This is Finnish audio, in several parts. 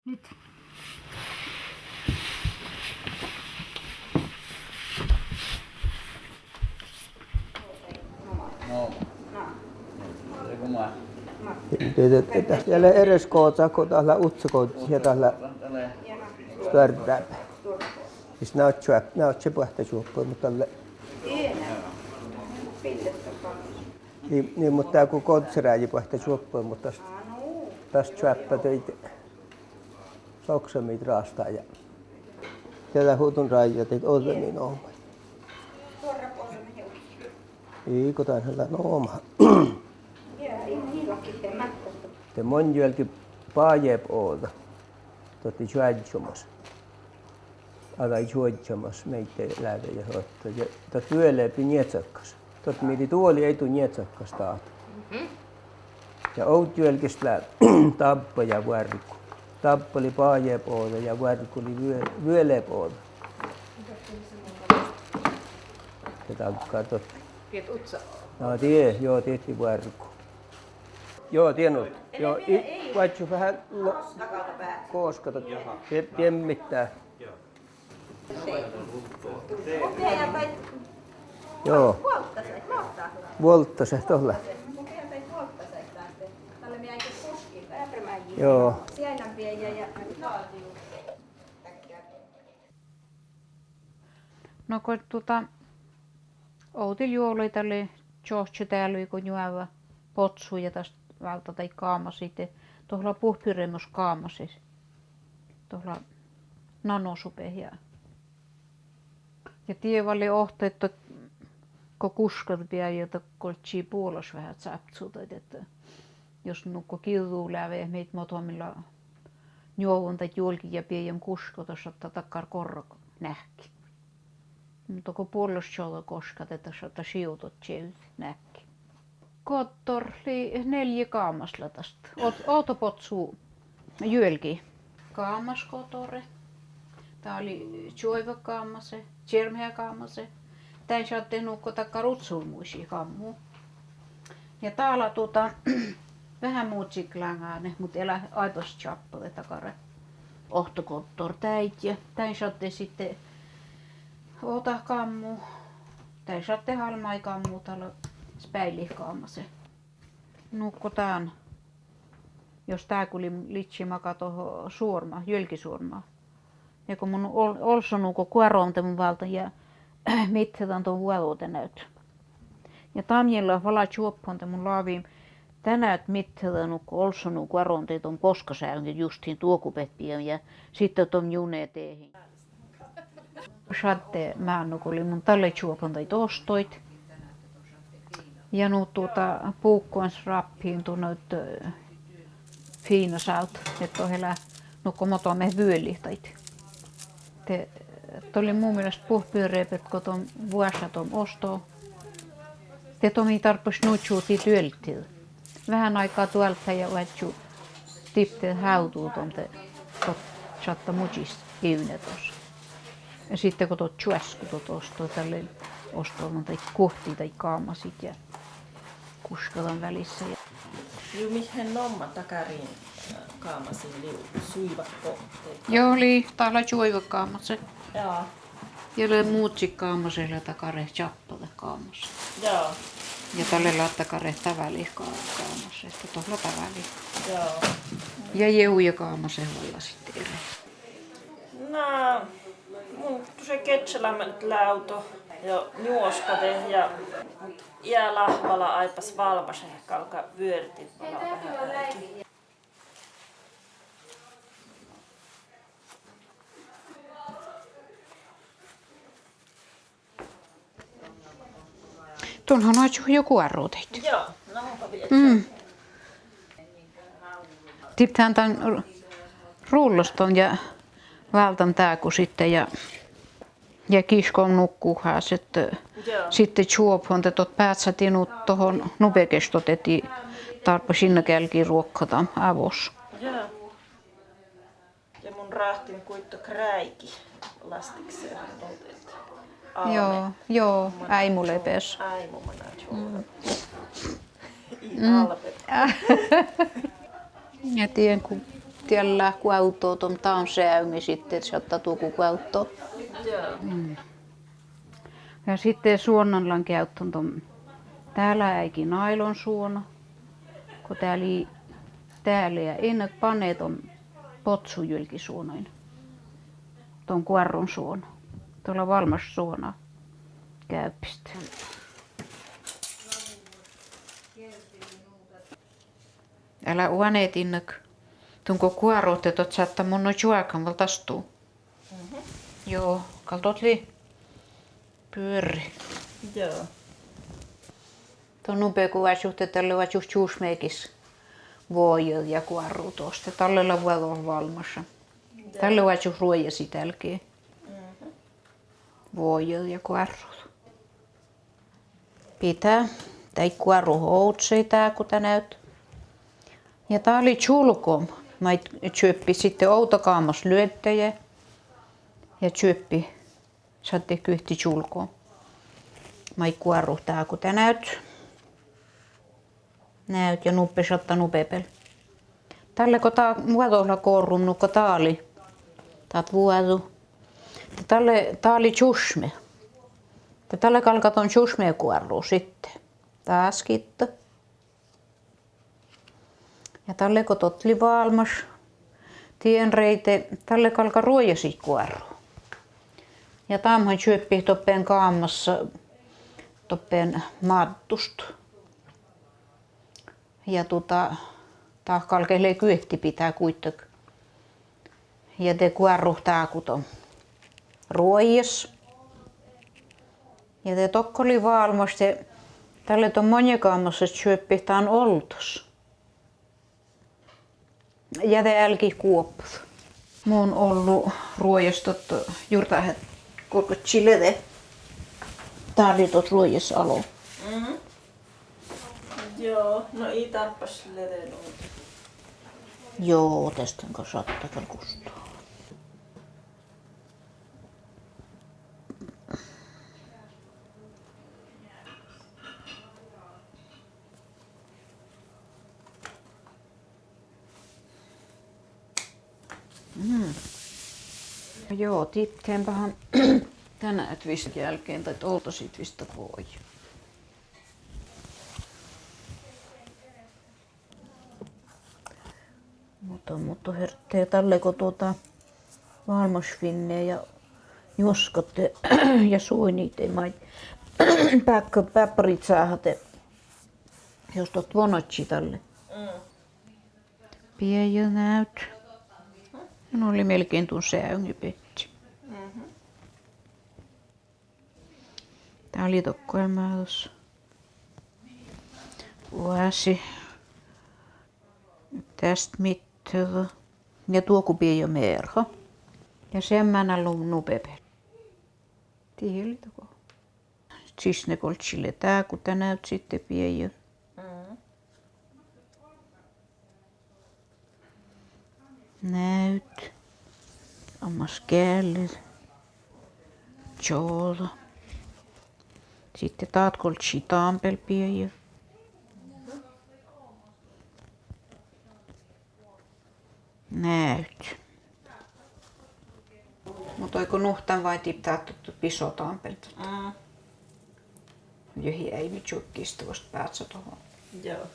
Nyt. No. Det gäller ereskoota, kun täällä utsakoot ja täällä större. Siis nämä on sepuhta suopua, mutta tälle. Niin, mutta tää kun kontseraji puhta suopua, mutta tästä syöppä töitä soksamit raastaa ja tällä huutun rajat, että olla niin oma. Ei, kun tää on oma. Te mon jälki paajep ooda. Totti juodjamas. Aga juodjamas meitä lähde ja hoitaa. Ja tot vyöleepi nietsakkas. Tot midi tuoli ei tuu nietsakkas taat. Ja out jälkistä lähde tappa ja värku. Tappa oli paajep ooda ja värku oli vyöleep ooda. Ja takkaa tot. Tiet utsa. No joo, tietti värku. Joo, tiennyt. Joo, vaikka vähän kooskata. Temmittää. Joo. Volttaset olla. Joo. No kun outil juolui tälle George täällä kun juova potsu ja tästä valta tai kaama sitten tuolla puhpyremos kaamasis. Tuolla nanosupe ja tievalle ohteet kun kuskat vielä jota koltsi puolos vähän sapsuutat että jos nukko kiluu läve meitä motomilla juovun tai julki ja pian kusko tuossa takkar korro nähki. Mutta kun puolusjolla koskat, että saata siutot sieltä näkki. Kottorli 4 kaamasla tästä. Autopotsu jylki. Kaamaskotore. Tää oli juova kaamase, tjermeä kaamase. Tän saatte nukko takka rutsulmuisi kammu. Ja täällä vähän muut siklangaane, mut elä aipos chappale takare. Ohtokottor täit ja tän saatte sitten ota kammu. Tai saatte halmai kammu talo späilihkaamase. Nukkotaan. Jos tää kuli litsi maka toho suorma, jylkisuorma. Ja kun mun olsonuko kuoronte mun valta ja mitään tuon vuoluute näyt. Ja tamjella vala juopponte mun laaviin tänäät mitään nukko olsonu kuoronte ton poskasäängin justiin tuokupetpiä ja sitten ton junee teehin. Satte mä nukuli mun talle juopponte tostoit. Ja nu puukkoans rappiin tunnut fina saut, että heillä nukko motomme vyölihtait. Te oli mun mielestä puhpyöreepet, kun ton vuosia ton osto. Te tomi tarpos nutsuuti työltil. Vähän aikaa tuolta ja vaatsu tipte hautuu ton te satta mujis kiynä tossa. Ja sitten kun tot tjuäsku tot osto tälle ostoon monta kohti tai kaamasit ja kuskalan välissä. Joo, mihin nomma takarin kaamasin suivat kohteet. Joo, oli täällä juiva kaamase. Joo. Ja oli muutsi kaamasella takare chappale kaamassa. Joo. Ja tälle lattakare tavalli kaamassa, että tuolla tavalli. Joo. Ja jeuja kaamasella sitten eri. No, mun se ketsalammet lauto ja juoskate ja jää lahvala aipas valvase kalka vyörtit vala vähän aikin. Tuonhan on joku arruuteit. Joo, no onpa vielä. Tiptään tämän rulloston ja valtan tääku sitten ja kiskon nukkuuhaas, että sitten juopon, että tot päätsätinut tohon nupekestot, että tarpo sinne kälkiin ruokkata avos. Joo. Ja mun rahtin kuitto kräiki lastikseen. Joo, äimu lepes. Äimu mä näin Ja tien kun tiellä kuauttoa tuon taun säyngi sitten, saattaa tuoku kuauttoa. Joo. Ja sitten suonnanlan käyttön tuon, täällä äikin nailon suona, kun täällä ja ennen panee tuon potsujylkisuonoin, tuon kuorron suona. Tuolla valmas suona käyppistä. Älä uaneet innak. Tunko kuorotte tot saattaa mun noin juokan valtastuu. Joo, kaltot li pyöri. Joo. Tuon nupea kuva suhteen tälle ovat just juusmeikis vuojel ja kuorru tuosta. Tallella voi olla valmassa. Tälle ovat just ruojasi tälkeen. Vuojel ja kuorru. Pitää. Tai kuorru houtsei tää, kun tää näyt. Ja tää oli chulkom. Mä tjöppi sitten outokaamos lyöttäjä. Ja tjöppi saatte kyhti chulkom. Mä kuorru tää, kun tää näyt. Näyt ja nuppe saattaa nupepel. Tälle kun tää vuotolla korrum, nukko tää oli. Taat vuotu. Tää oli tjusme. Tälle kalkaton tjusme kuorru sitten. Taas kiittää. Ja tälle kun totli valmas, tien reite, tälle kalka ruojasi kuorru. Ja tamhan syöppi toppeen kaamassa, toppeen maattusta. Ja tää kalkelee kyötti pitää kuitenkin. Ja te kuorru tää kuton ruojas. Ja te tokkoli valmas, tälle ton monikaamassa syöppi tää oltos. Ja te älki kuoppus. Mä oon ollut ruojastot juurta koko chilede. Tää oli tot ruojas alo. Joo, no ei tappas ledenut. Joo, tästä on saattaa kustaa. Joo, titteenpähän tänään twist jälkeen tai oltosi twista voi. Mutta herttee tälle kun valmosfinne ja juoskotte ja suinit ei mai päppärit saahate jos tot vonotsi tälle. Pieni näyt. No oli melkein tuon säyngi petti. Tää oli tokkoelmäätös. Vuosi. Tästä mittaa. Ja tuoku pieni merha. Ja semmänä nupepel. Tihelitako. Siis ne koltsille tää, kun tää näyt sitten pieni. Näyt. Ammas käälle. Joola. Sitten taat koltsi taampel pieni. Näyt. Mutta oiko nuhtan vai tiptaa tuttu piso taampelta? Johi ei nyt jukkista vasta päätsä tohon. Joo.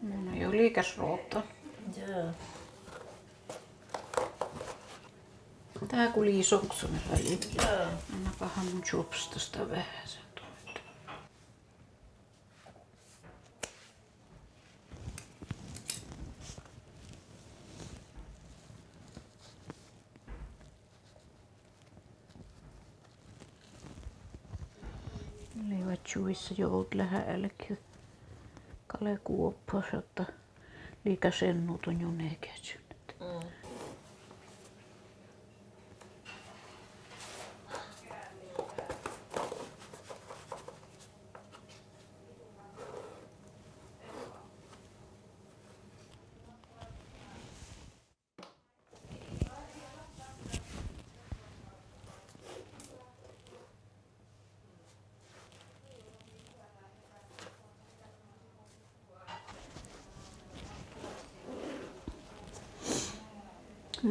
No jo liikas roota. Joo. Tää kun liisoksun väliin. Joo. Annapahan mun chupstasta vähän se tuota. Leivät juissa jout läheällekin. Kale kuoppas, jotta liikasennut on jo nekäsynyt.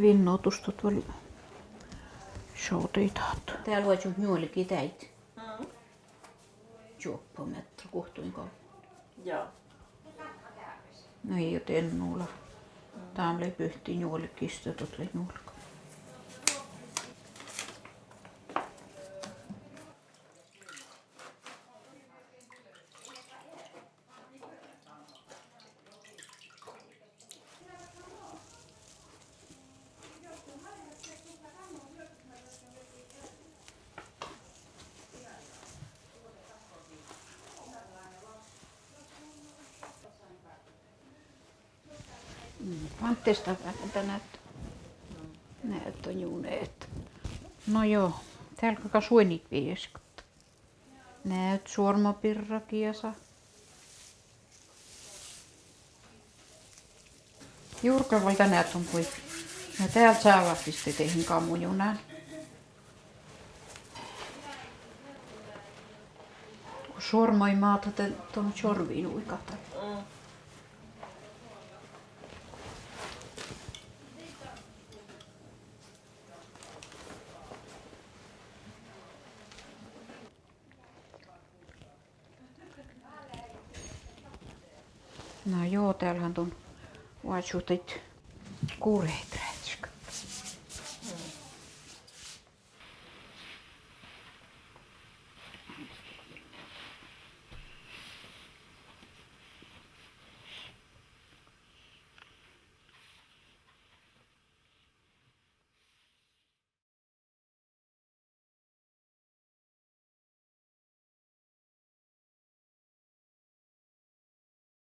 Vinnoitusta tuolla showteitaat. Täällä voi sun juolikin täit. Juoppometra kohtuinko. Joo. No ei ole tennulla. Tää on lepyhti juolikista tuolle juolka. Anteesta tänään. Näet on juuneet. No joo, täällä kaka suonit vieskot. Näet suormapirrakiasa. Juurkavalta näet on kui. Ja täältä saavasti teihin kammujunaan. Kun sormoi maata tuon sorviin uikata. No joo, täällähän on vaatsuutit kuureet.